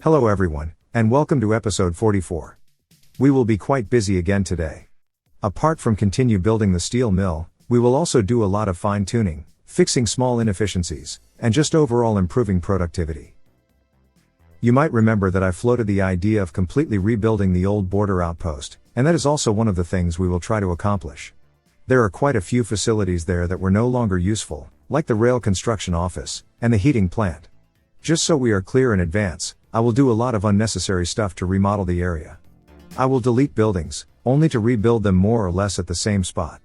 Hello everyone, and welcome to episode 44. We will be quite busy again today. Apart from continue building the steel mill, we will also do a lot of fine-tuning, fixing small inefficiencies, and just overall improving productivity. You might remember that I floated the idea of completely rebuilding the old border outpost, and that is also one of the things we will try to accomplish. There are quite a few facilities there that were no longer useful, like the rail construction office, and the heating plant. Just so we are clear in advance, I will do a lot of unnecessary stuff to remodel the area. I will delete buildings, only to rebuild them more or less at the same spot.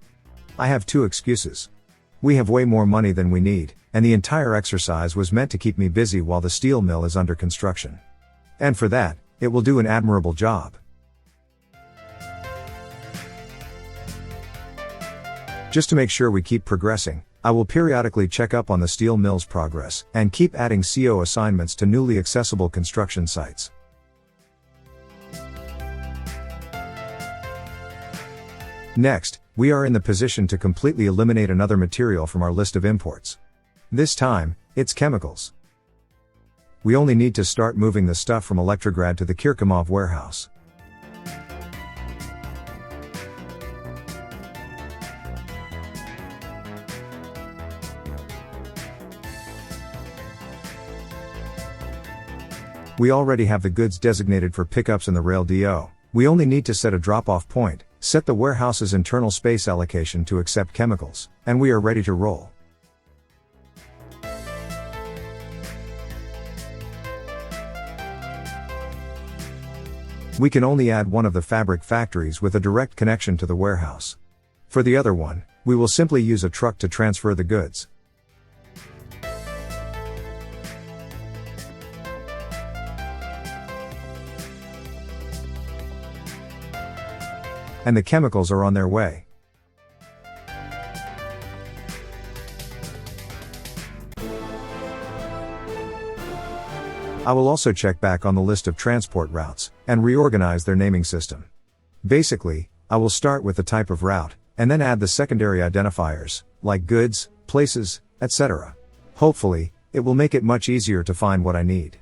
I have two excuses. We have way more money than we need, and the entire exercise was meant to keep me busy while the steel mill is under construction. And for that, it will do an admirable job. Just to make sure we keep progressing, I will periodically check up on the steel mill's progress, and keep adding CO assignments to newly accessible construction sites. Next, we are in the position to completely eliminate another material from our list of imports. This time, it's chemicals. We only need to start moving the stuff from Electrograd to the Kirkimov warehouse. We already have the goods designated for pickups in the rail DO. We only need to set a drop-off point, set the warehouse's internal space allocation to accept chemicals, and we are ready to roll. We can only add one of the fabric factories with a direct connection to the warehouse. For the other one, we will simply use a truck to transfer the goods. And the chemicals are on their way. I will also check back on the list of transport routes, and reorganize their naming system. Basically, I will start with the type of route, and then add the secondary identifiers, like goods, places, etc. Hopefully, it will make it much easier to find what I need.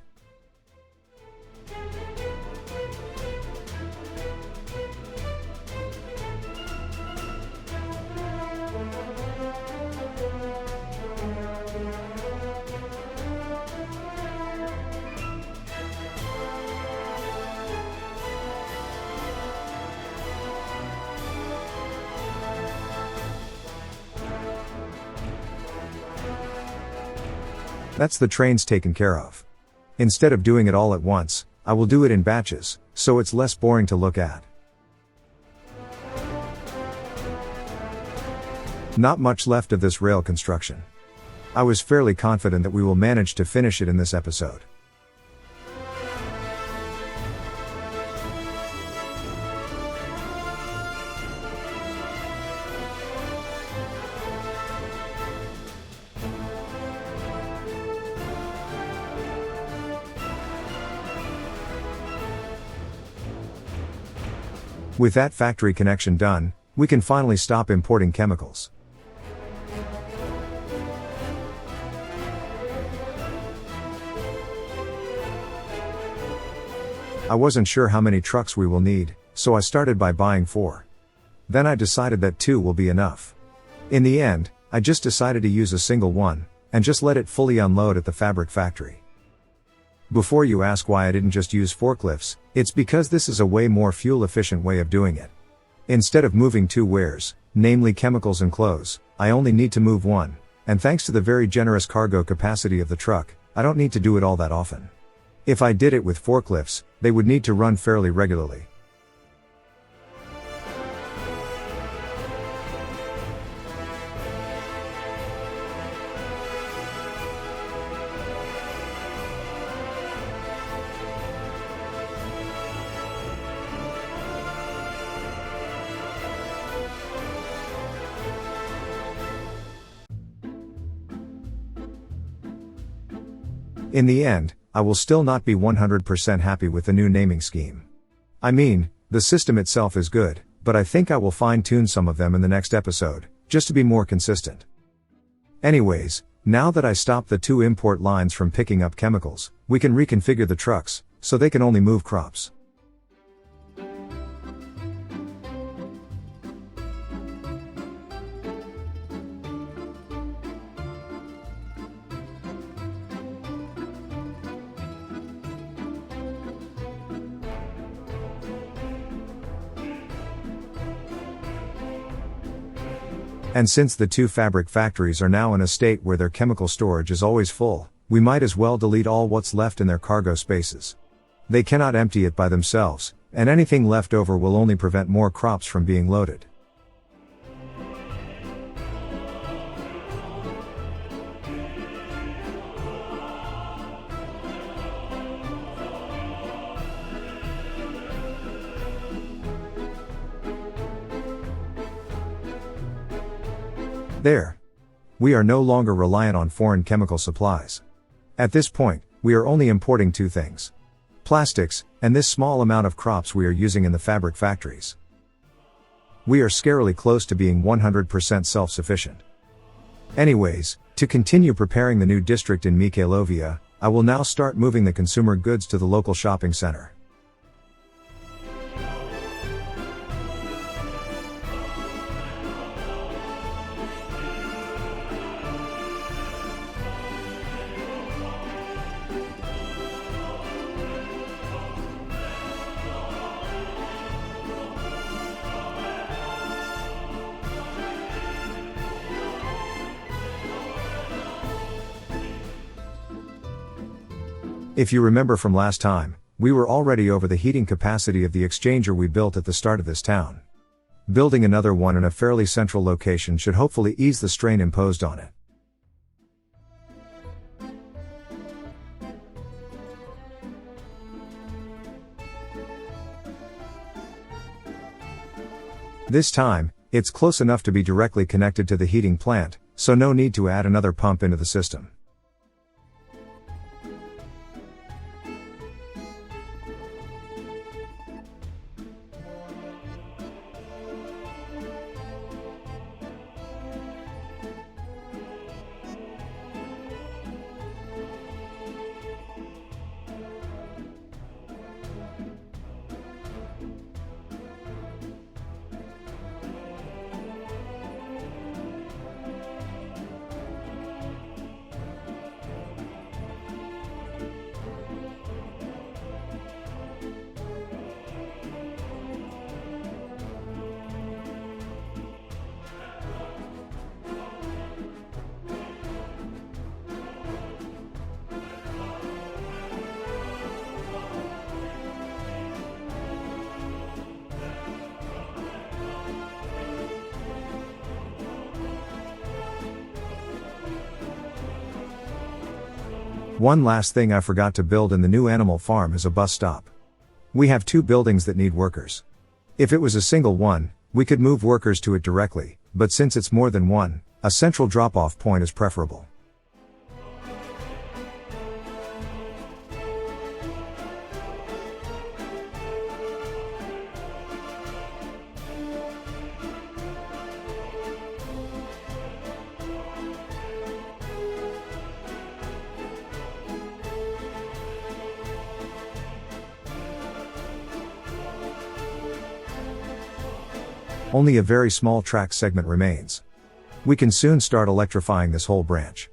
That's the trains taken care of. Instead of doing it all at once, I will do it in batches, so it's less boring to look at. Not much left of this rail construction. I was fairly confident that we will manage to finish it in this episode. With that factory connection done, we can finally stop importing chemicals. I wasn't sure how many trucks we will need, so I started by buying 4. Then I decided that 2 will be enough. In the end, I just decided to use a single one, and just let it fully unload at the fabric factory. Before you ask why I didn't just use forklifts, it's because this is a way more fuel-efficient way of doing it. Instead of moving 2 wares, namely chemicals and clothes, I only need to move 1, and thanks to the very generous cargo capacity of the truck, I don't need to do it all that often. If I did it with forklifts, they would need to run fairly regularly. In the end, I will still not be 100% happy with the new naming scheme. I mean, the system itself is good, but I think I will fine-tune some of them in the next episode, just to be more consistent. Anyways, now that I stopped the 2 import lines from picking up chemicals, we can reconfigure the trucks, so they can only move crops. And since the two fabric factories are now in a state where their chemical storage is always full, we might as well delete all what's left in their cargo spaces. They cannot empty it by themselves, and anything left over will only prevent more crops from being loaded. There. We are no longer reliant on foreign chemical supplies. At this point, we are only importing two things: plastics, and this small amount of crops we are using in the fabric factories. We are scarily close to being 100% self-sufficient. Anyways, to continue preparing the new district in Mikhailovia, I will now start moving the consumer goods to the local shopping center. If you remember from last time, we were already over the heating capacity of the exchanger we built at the start of this town. Building another one in a fairly central location should hopefully ease the strain imposed on it. This time, it's close enough to be directly connected to the heating plant, so no need to add another pump into the system. One last thing I forgot to build in the new animal farm is a bus stop. We have two buildings that need workers. If it was a single one, we could move workers to it directly, but since it's more than one, a central drop-off point is preferable. Only a very small track segment remains. We can soon start electrifying this whole branch.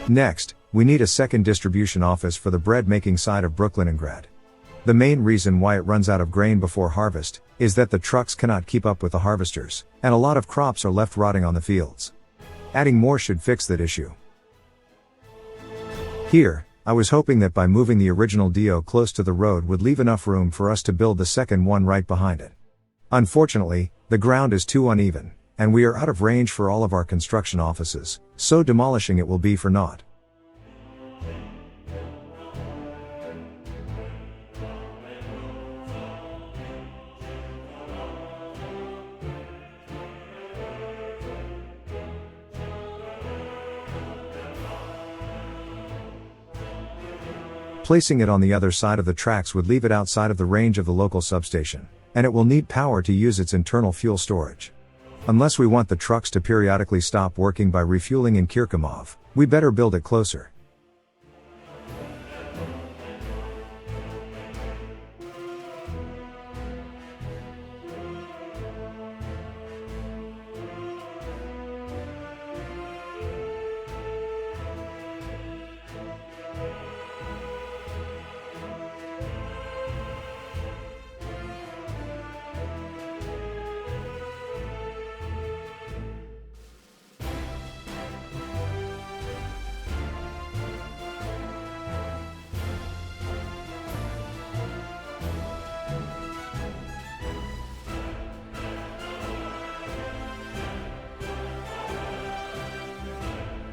Next, we need a second distribution office for the bread-making side of Brooklyngrad. The main reason why it runs out of grain before harvest is that the trucks cannot keep up with the harvesters, and a lot of crops are left rotting on the fields. Adding more should fix that issue. Here, I was hoping that by moving the original DO close to the road would leave enough room for us to build the second one right behind it. Unfortunately, the ground is too uneven, and we are out of range for all of our construction offices, so demolishing it will be for naught. Placing it on the other side of the tracks would leave it outside of the range of the local substation, and it will need power to use its internal fuel storage. Unless we want the trucks to periodically stop working by refueling in Kirkomov, we better build it closer.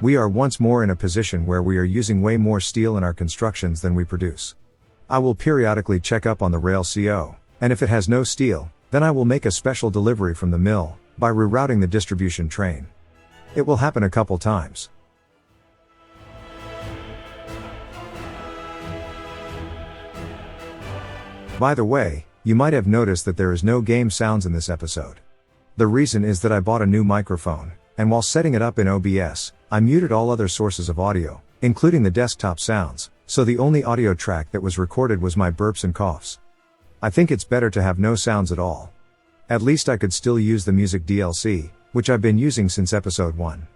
We are once more in a position where we are using way more steel in our constructions than we produce. I will periodically check up on the rail CO, and if it has no steel, then I will make a special delivery from the mill, by rerouting the distribution train. It will happen a couple times. By the way, you might have noticed that there is no game sounds in this episode. The reason is that I bought a new microphone, and while setting it up in OBS, I muted all other sources of audio, including the desktop sounds, so the only audio track that was recorded was my burps and coughs. I think it's better to have no sounds at all. At least I could still use the music DLC, which I've been using since episode 1.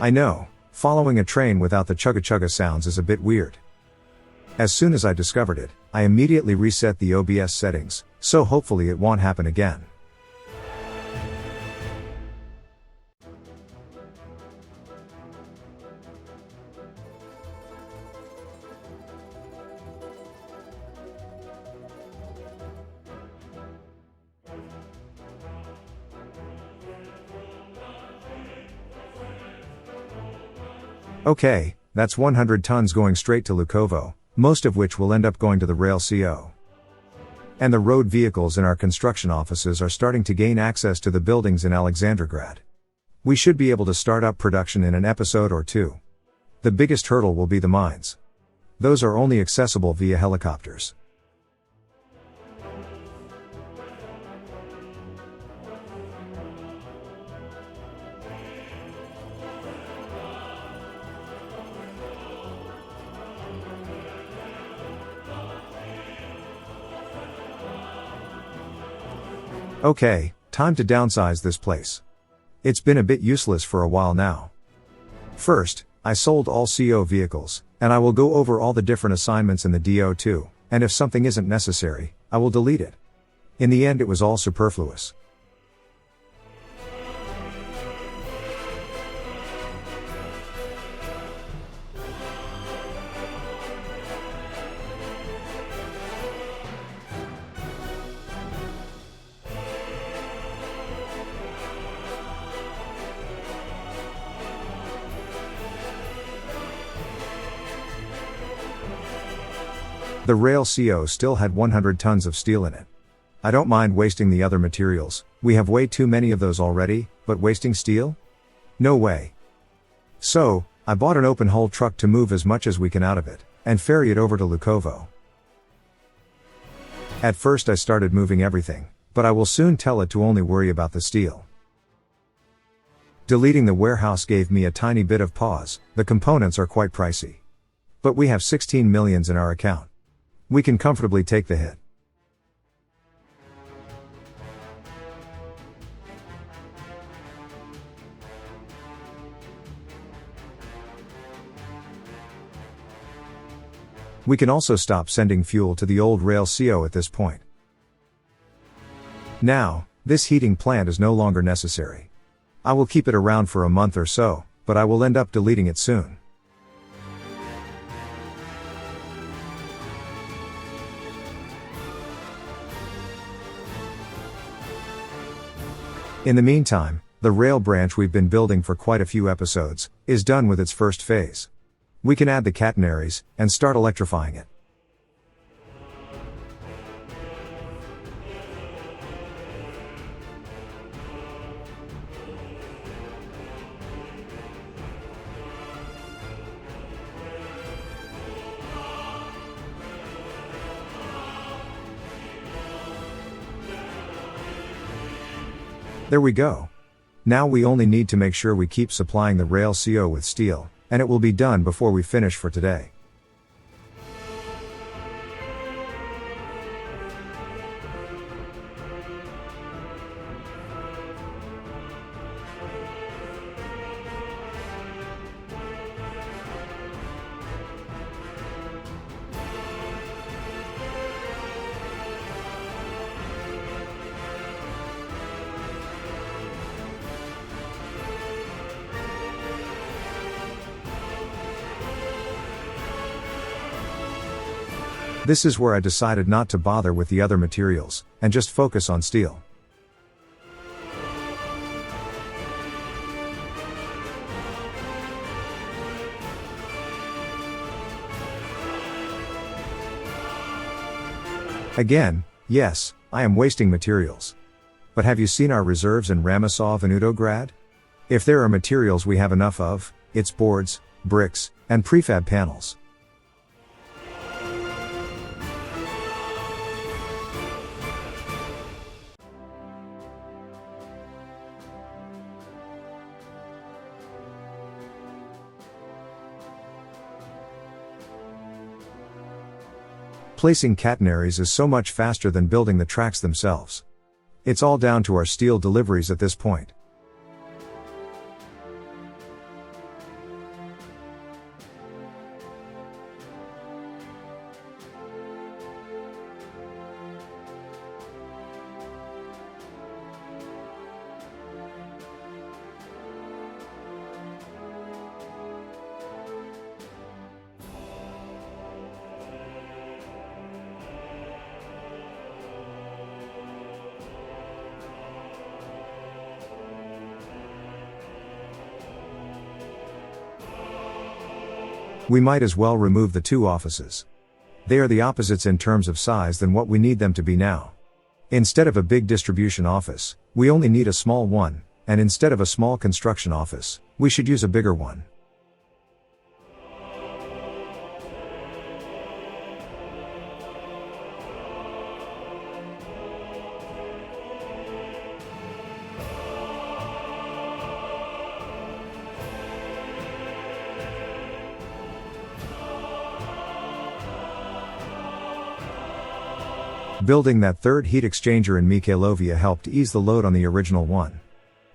I know, following a train without the chugga chugga sounds is a bit weird. As soon as I discovered it, I immediately reset the OBS settings, so hopefully it won't happen again. Okay, that's 100 tons going straight to Lukovo, most of which will end up going to the rail CO. And the road vehicles in our construction offices are starting to gain access to the buildings in Alexandrograd. We should be able to start up production in an episode or two. The biggest hurdle will be the mines. Those are only accessible via helicopters. Okay, time to downsize this place. It's been a bit useless for a while now. First, I sold all CO vehicles, and I will go over all the different assignments in the DO too, and if something isn't necessary, I will delete it. In the end it was all superfluous. The rail CO still had 100 tons of steel in it. I don't mind wasting the other materials, we have way too many of those already, but wasting steel? No way. So, I bought an open hull truck to move as much as we can out of it, and ferry it over to Lukovo. At first I started moving everything, but I will soon tell it to only worry about the steel. Deleting the warehouse gave me a tiny bit of pause, the components are quite pricey. But we have 16 millions in our account. We can comfortably take the hit. We can also stop sending fuel to the old rail CO at this point. Now, this heating plant is no longer necessary. I will keep it around for a month or so, but I will end up deleting it soon. In the meantime, the rail branch we've been building for quite a few episodes, is done with its first phase. We can add the catenaries, and start electrifying it. There we go. Now we only need to make sure we keep supplying the rail CO with steel, and it will be done before we finish for today. This is where I decided not to bother with the other materials, and just focus on steel. Again, yes, I am wasting materials. But have you seen our reserves in Ramesov and Udograd? If there are materials we have enough of, it's boards, bricks, and prefab panels. Placing catenaries is so much faster than building the tracks themselves. It's all down to our steel deliveries at this point. We might as well remove the two offices. They are the opposites in terms of size than what we need them to be now. Instead of a big distribution office, we only need a small one, and instead of a small construction office, we should use a bigger one. Building that third heat exchanger in Mikhailovia helped ease the load on the original one.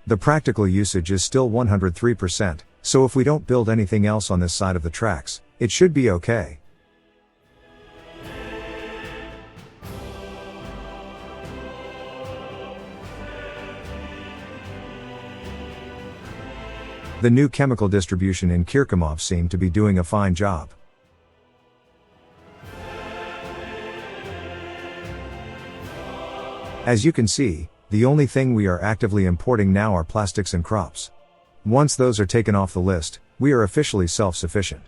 The practical usage is still 103%, so if we don't build anything else on this side of the tracks, it should be okay. The new chemical distribution in Kirkimov seemed to be doing a fine job. As you can see, the only thing we are actively importing now are plastics and crops. Once those are taken off the list, we are officially self-sufficient.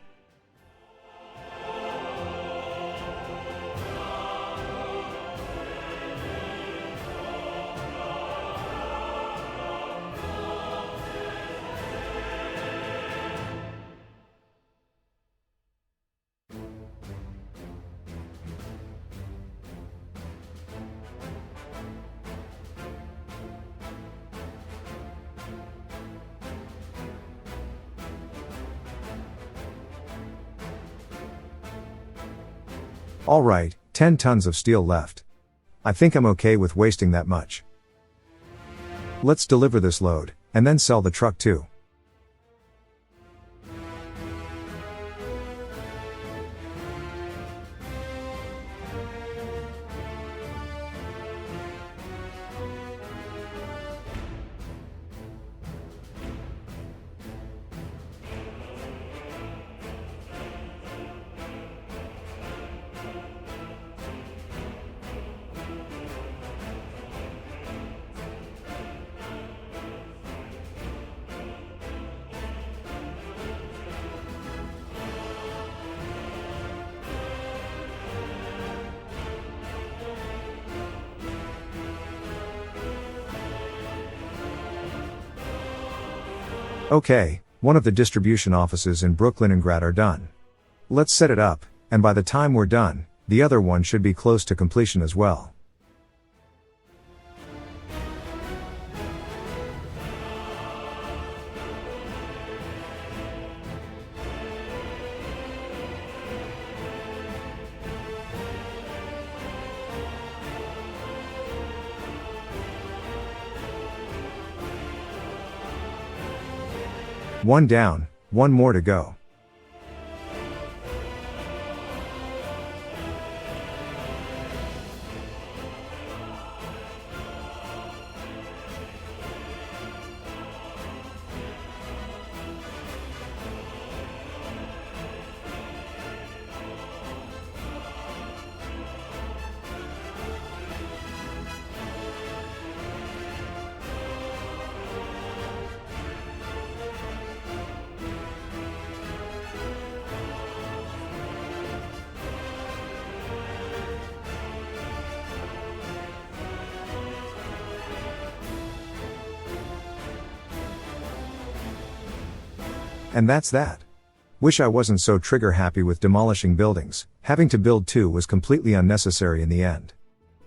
Alright, 10 tons of steel left. I think I'm okay with wasting that much. Let's deliver this load, and then sell the truck too. Okay, one of the distribution offices in Brooklyn and Grad are done. Let's set it up, and by the time we're done, the other one should be close to completion as well. One down, one more to go. And that's that. Wish I wasn't so trigger happy with demolishing buildings. Having to build two was completely unnecessary in the end.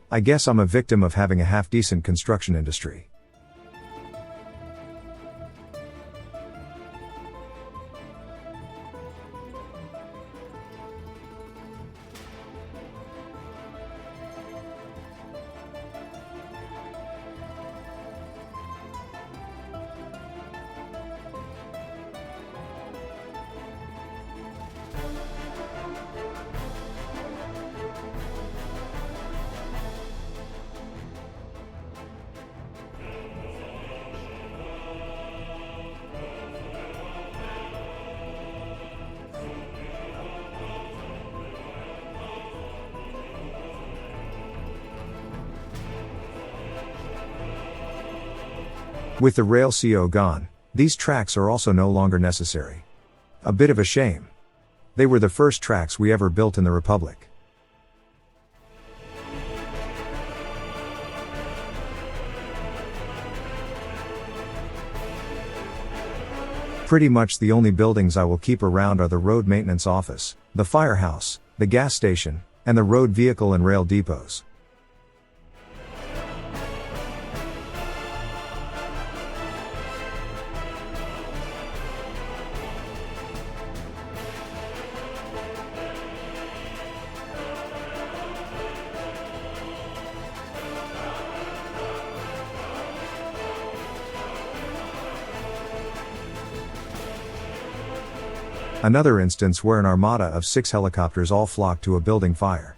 I guess I'm a victim of having a half-decent construction industry. With the rail CO gone, these tracks are also no longer necessary. A bit of a shame. They were the first tracks we ever built in the Republic. Pretty much the only buildings I will keep around are the road maintenance office, the firehouse, the gas station, and the road vehicle and rail depots. Another instance where an armada of 6 helicopters all flocked to a building fire.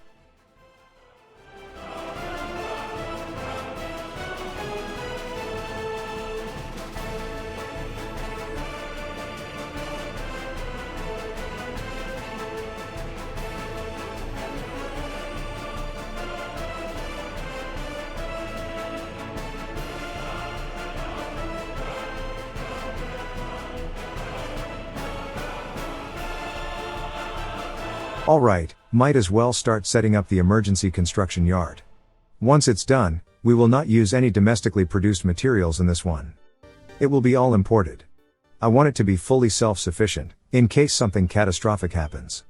Alright, might as well start setting up the emergency construction yard. Once it's done, we will not use any domestically produced materials in this one. It will be all imported. I want it to be fully self-sufficient, in case something catastrophic happens.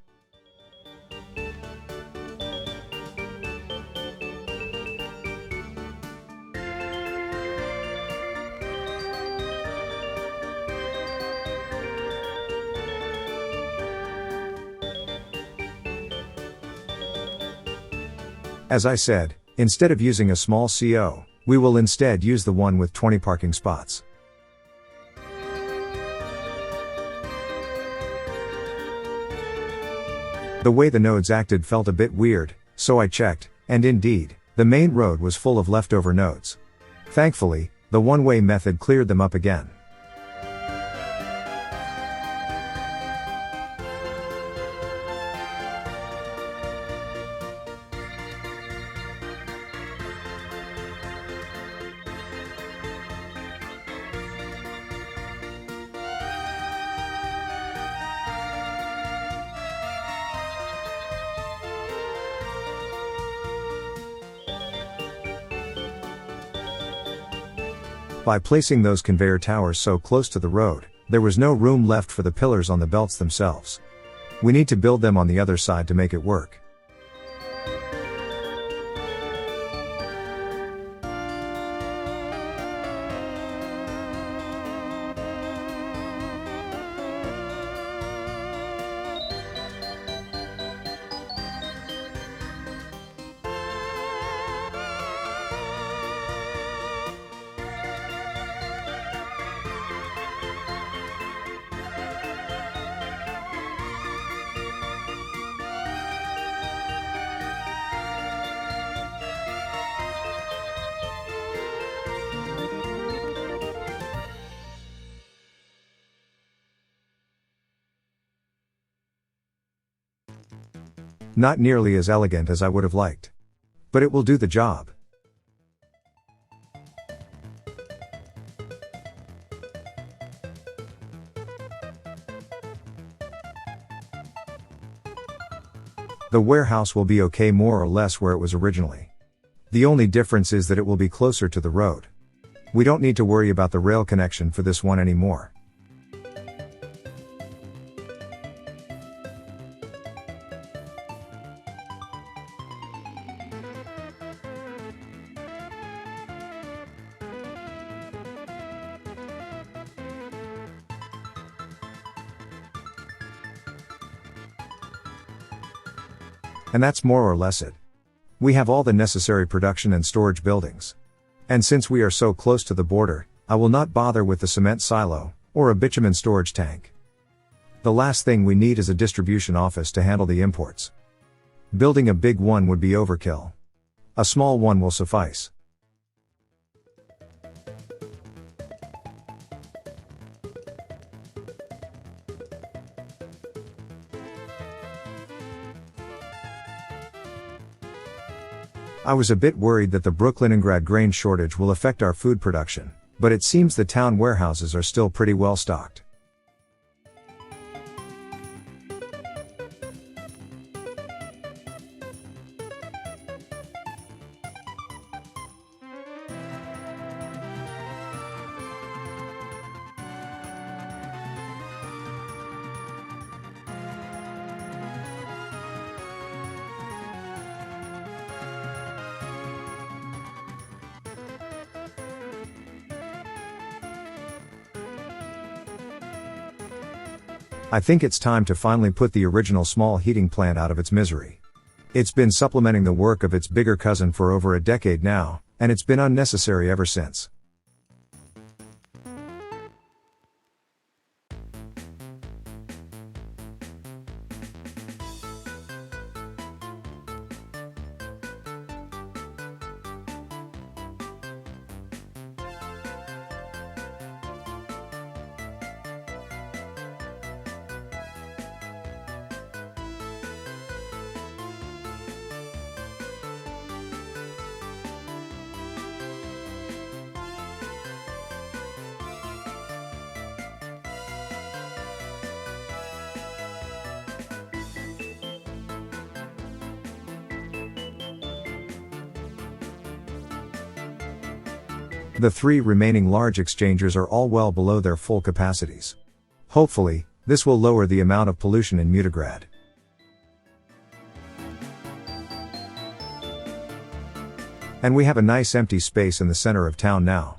As I said, instead of using a small CO, we will instead use the one with 20 parking spots. The way the nodes acted felt a bit weird, so I checked, and indeed, the main road was full of leftover nodes. Thankfully, the one-way method cleared them up again. By placing those conveyor towers so close to the road, there was no room left for the pillars on the belts themselves. We need to build them on the other side to make it work. Not nearly as elegant as I would have liked. But it will do the job. The warehouse will be okay more or less where it was originally. The only difference is that it will be closer to the road. We don't need to worry about the rail connection for this one anymore. And that's more or less it. We have all the necessary production and storage buildings. And since we are so close to the border, I will not bother with the cement silo, or a bitumen storage tank. The last thing we need is a distribution office to handle the imports. Building a big one would be overkill. A small one will suffice. I was a bit worried that the Brooklyningrad grain shortage will affect our food production, but it seems the town warehouses are still pretty well stocked. I think it's time to finally put the original small heating plant out of its misery. It's been supplementing the work of its bigger cousin for over a decade now, and it's been unnecessary ever since. The 3 remaining large exchangers are all well below their full capacities. Hopefully, this will lower the amount of pollution in Mutigrad. And we have a nice empty space in the center of town now.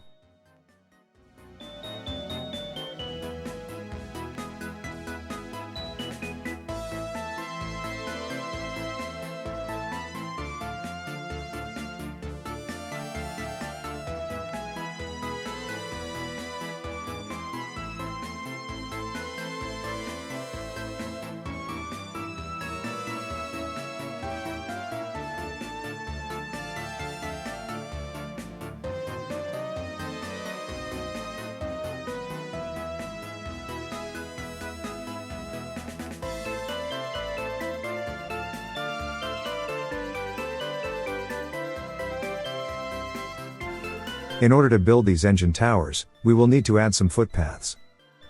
In order to build these engine towers, we will need to add some footpaths.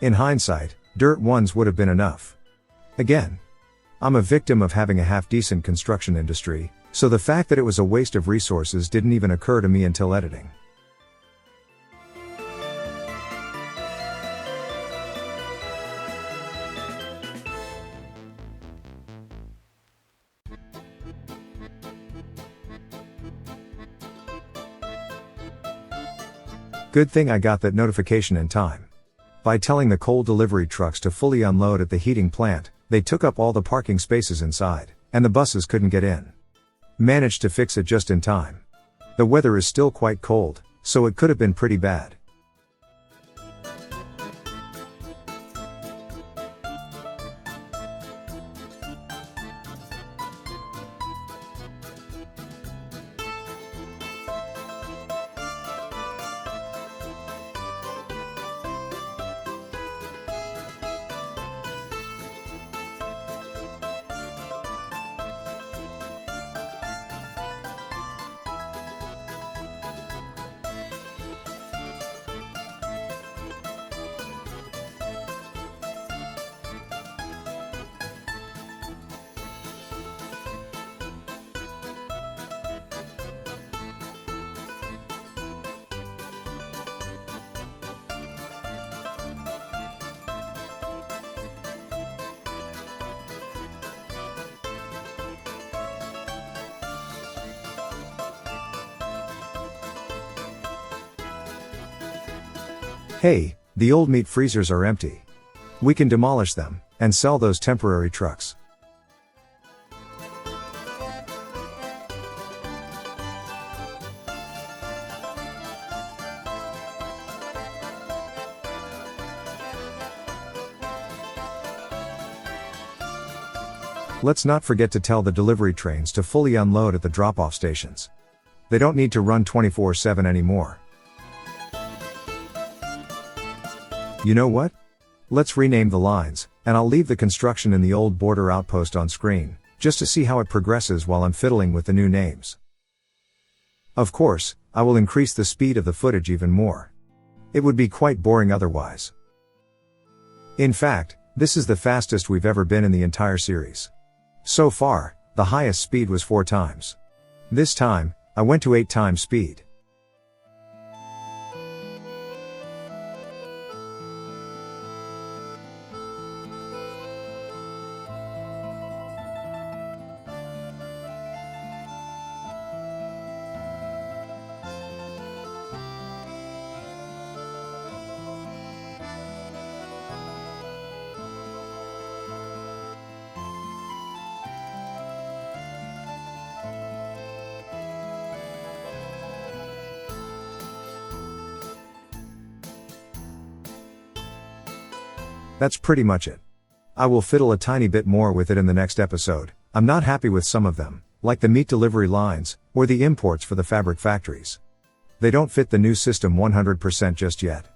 In hindsight, dirt ones would have been enough. Again, I'm a victim of having a half-decent construction industry, so the fact that it was a waste of resources didn't even occur to me until editing. Good thing I got that notification in time. By telling the coal delivery trucks to fully unload at the heating plant, they took up all the parking spaces inside, and the buses couldn't get in. Managed to fix it just in time. The weather is still quite cold, so it could have been pretty bad. Hey, the old meat freezers are empty. We can demolish them and sell those temporary trucks. Let's not forget to tell the delivery trains to fully unload at the drop-off stations. They don't need to run 24/7 anymore. You know what? Let's rename the lines, and I'll leave the construction in the old border outpost on screen, just to see how it progresses while I'm fiddling with the new names. Of course, I will increase the speed of the footage even more. It would be quite boring otherwise. In fact, this is the fastest we've ever been in the entire series. So far, the highest speed was 4 times. This time, I went to 8 times speed. That's pretty much it. I will fiddle a tiny bit more with it in the next episode. I'm not happy with some of them, like the meat delivery lines, or the imports for the fabric factories. They don't fit the new system 100% just yet.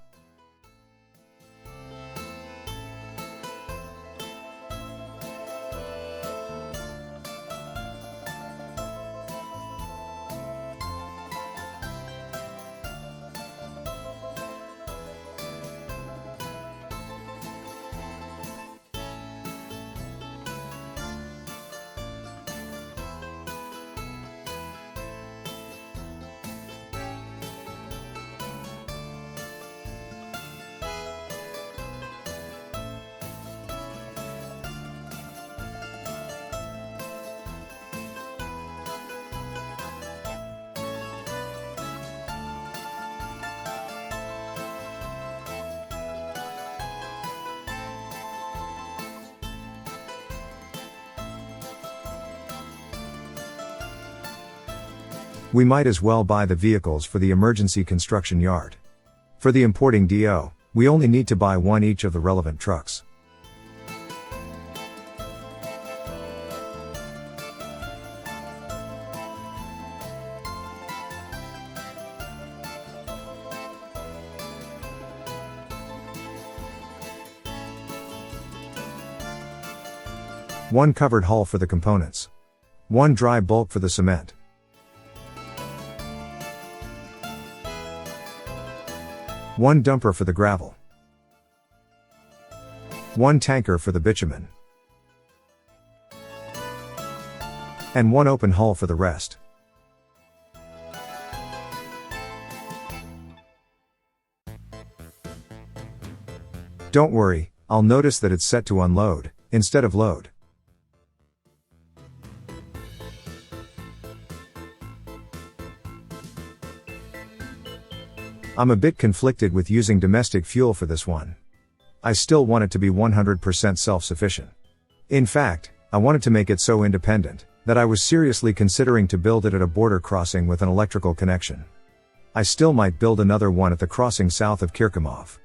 We might as well buy the vehicles for the emergency construction yard. For the importing DO, we only need to buy 1 each of the relevant trucks. One covered hull for the components. 1 dry bulk for the cement. 1 dumper for the gravel. 1 tanker for the bitumen. And 1 open hull for the rest. Don't worry, I'll notice that it's set to unload, instead of load. I'm a bit conflicted with using domestic fuel for this one. I still want it to be 100% self-sufficient. In fact, I wanted to make it so independent, that I was seriously considering to build it at a border crossing with an electrical connection. I still might build another one at the crossing south of Kirkimov.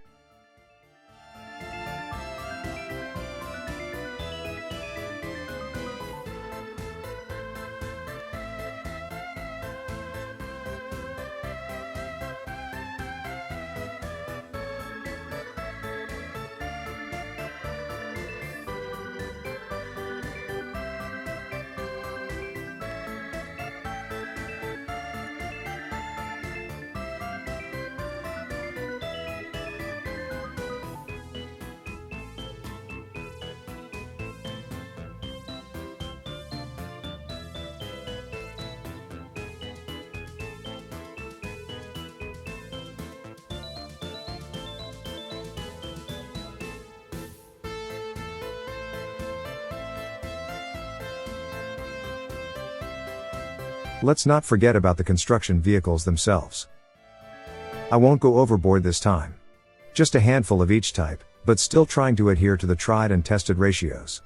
Let's not forget about the construction vehicles themselves. I won't go overboard this time. Just a handful of each type, but still trying to adhere to the tried and tested ratios.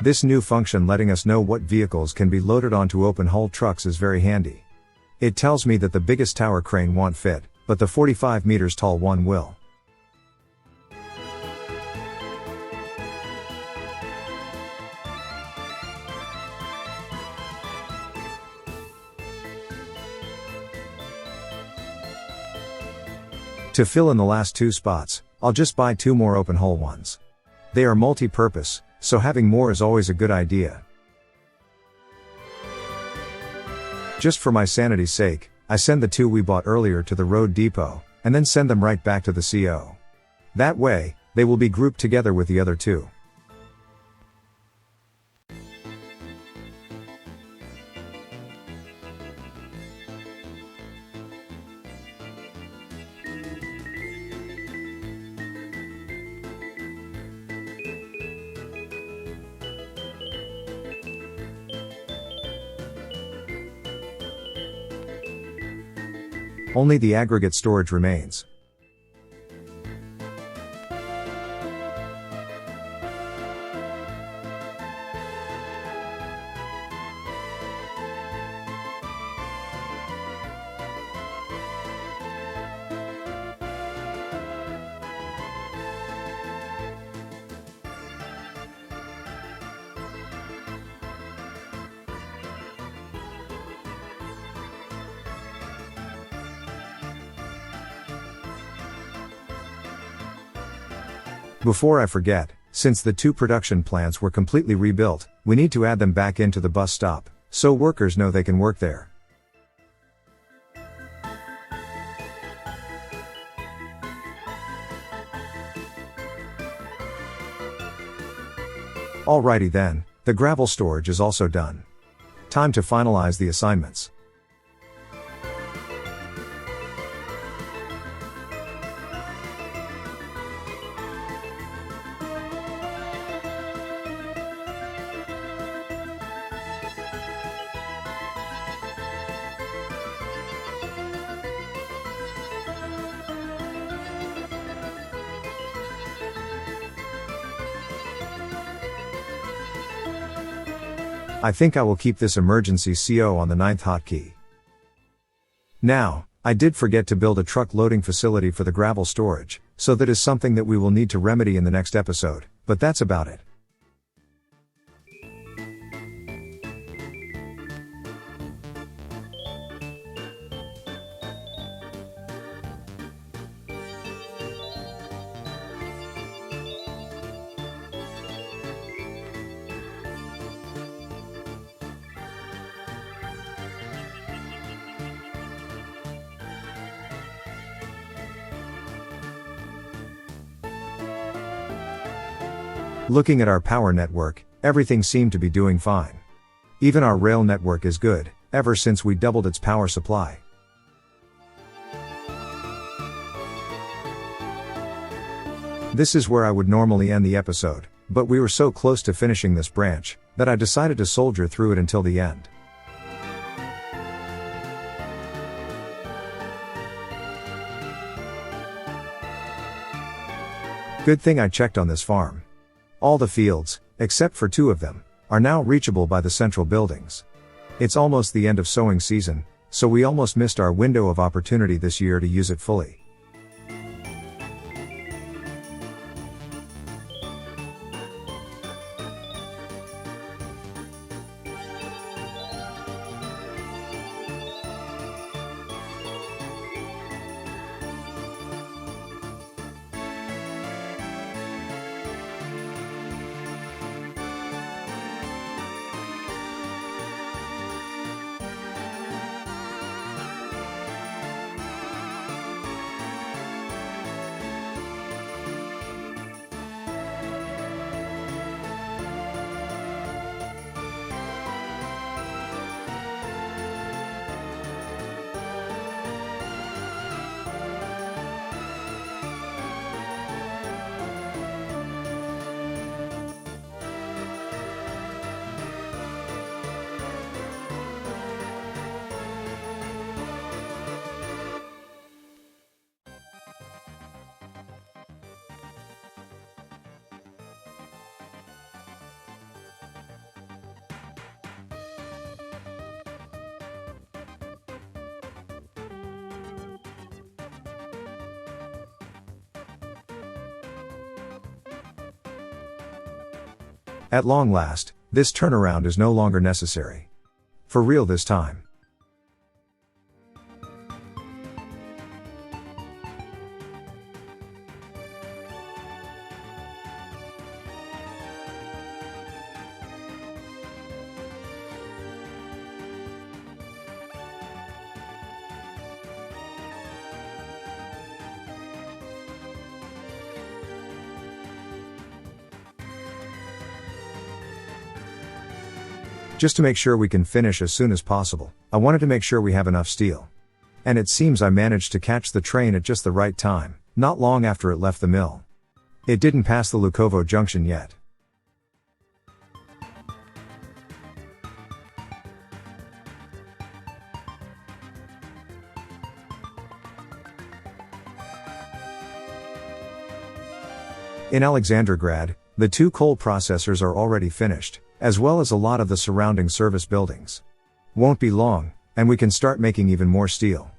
This new function letting us know what vehicles can be loaded onto open-hull trucks is very handy. It tells me that the biggest tower crane won't fit, but the 45 meters tall one will. To fill in the last 2 spots, I'll just buy 2 more open-hull ones. They are multi-purpose, so having more is always a good idea. Just for my sanity's sake, I send the 2 we bought earlier to the road depot, and then send them right back to the CO. That way, they will be grouped together with the other 2. Only the aggregate storage remains. Before I forget, since the 2 production plants were completely rebuilt, we need to add them back into the bus stop, so workers know they can work there. Alrighty then, the gravel storage is also done. Time to finalize the assignments. I think I will keep this emergency CO on the 9th hotkey. Now, I did forget to build a truck loading facility for the gravel storage, so that is something that we will need to remedy in the next episode, but that's about it. Looking at our power network, everything seemed to be doing fine. Even our rail network is good, ever since we doubled its power supply. This is where I would normally end the episode, but we were so close to finishing this branch, that I decided to soldier through it until the end. Good thing I checked on this farm. All the fields, except for 2 of them, are now reachable by the central buildings. It's almost the end of sowing season, so we almost missed our window of opportunity this year to use it fully. At long last, this turnaround is no longer necessary. For real this time. Just to make sure we can finish as soon as possible, I wanted to make sure we have enough steel. And it seems I managed to catch the train at just the right time, not long after it left the mill. It didn't pass the Lukovo junction yet. In Alexandrograd, the 2 coal processors are already finished, as well as a lot of the surrounding service buildings. Won't be long, and we can start making even more steel.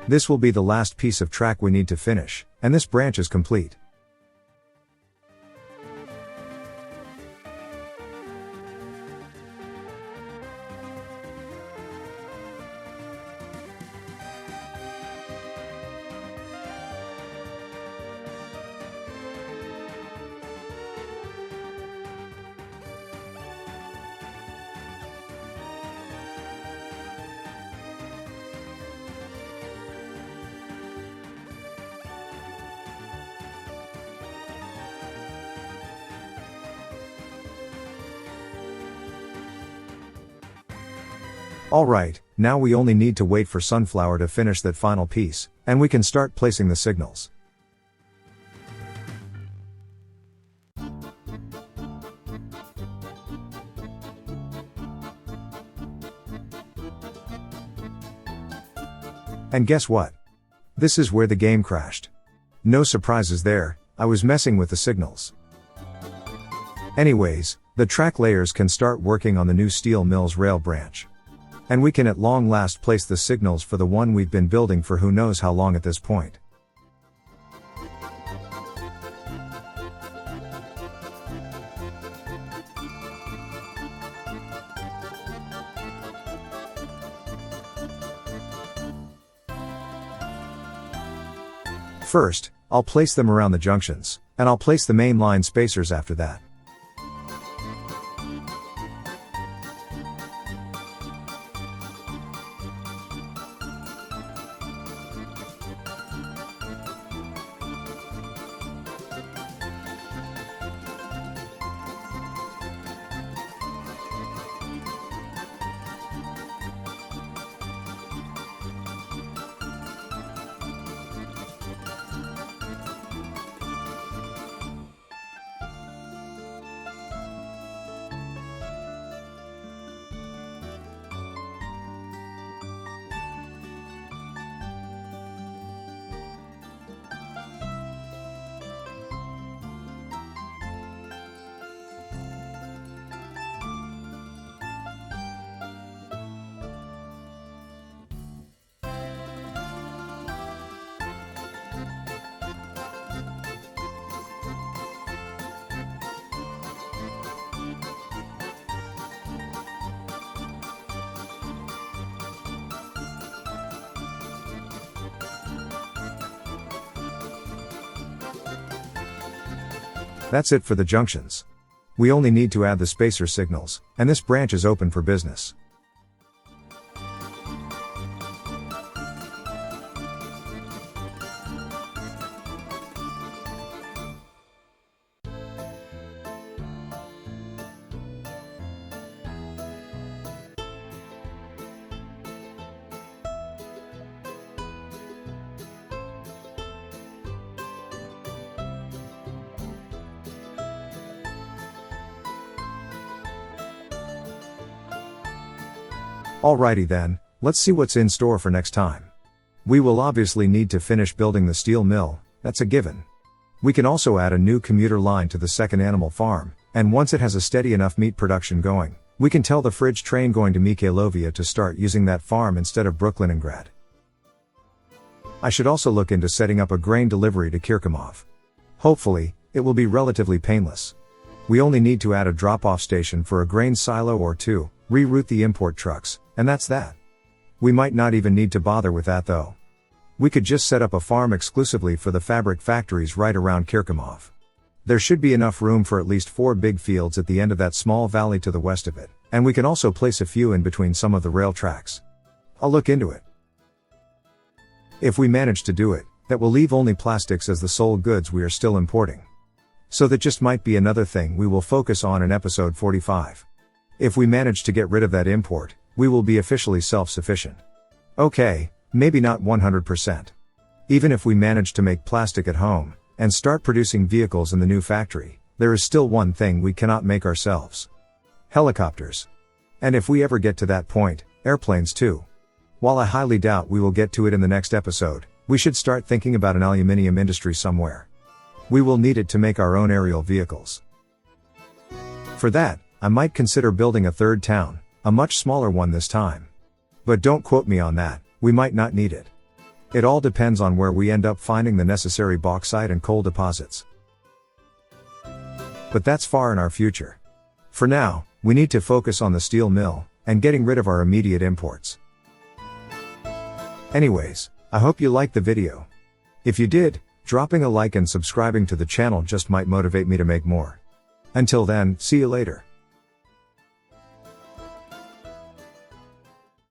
This will be the last piece of track we need to finish, and this branch is complete. Alright, now we only need to wait for Sunflower to finish that final piece, and we can start placing the signals. And guess what? This is where the game crashed. No surprises there, I was messing with the signals. Anyways, the track layers can start working on the new steel mill's rail branch. And we can at long last place the signals for the one we've been building for who knows how long at this point. First, I'll place them around the junctions, and I'll place the main line spacers after that. That's it for the junctions. We only need to add the spacer signals, and this branch is open for business. Alrighty then, Let's see what's in store for next time. We will obviously need to finish building the steel mill, that's a given. We can also add a new commuter line to the second animal farm, and once it has a steady enough meat production going, we can tell the fridge train going to Mikhailovia to start using that farm instead of Brooklyningrad. I should also look into setting up a grain delivery to Kirkimov. Hopefully, it will be relatively painless. We only need to add a drop-off station for a grain silo or two, reroute the import trucks, and that's that. We might not even need to bother with that though. We could just set up a farm exclusively for the fabric factories right around Kirkimov. There should be enough room for at least 4 big fields at the end of that small valley to the west of it, and we can also place a few in between some of the rail tracks. I'll look into it. If we manage to do it, that will leave only plastics as the sole goods we are still importing. So that just might be another thing we will focus on in episode 45. If we manage to get rid of that import, we will be officially self-sufficient. Okay, maybe not 100%. Even if we manage to make plastic at home, and start producing vehicles in the new factory, there is still one thing we cannot make ourselves. Helicopters. And if we ever get to that point, airplanes too. While I highly doubt we will get to it in the next episode, we should start thinking about an aluminium industry somewhere. We will need it to make our own aerial vehicles. For that, I might consider building a third town, a much smaller one this time. But don't quote me on that, we might not need it. It all depends on where we end up finding the necessary bauxite and coal deposits. But that's far in our future. For now, we need to focus on the steel mill, and getting rid of our immediate imports. Anyways, I hope you liked the video. If you did, dropping a like and subscribing to the channel just might motivate me to make more. Until then, see you later.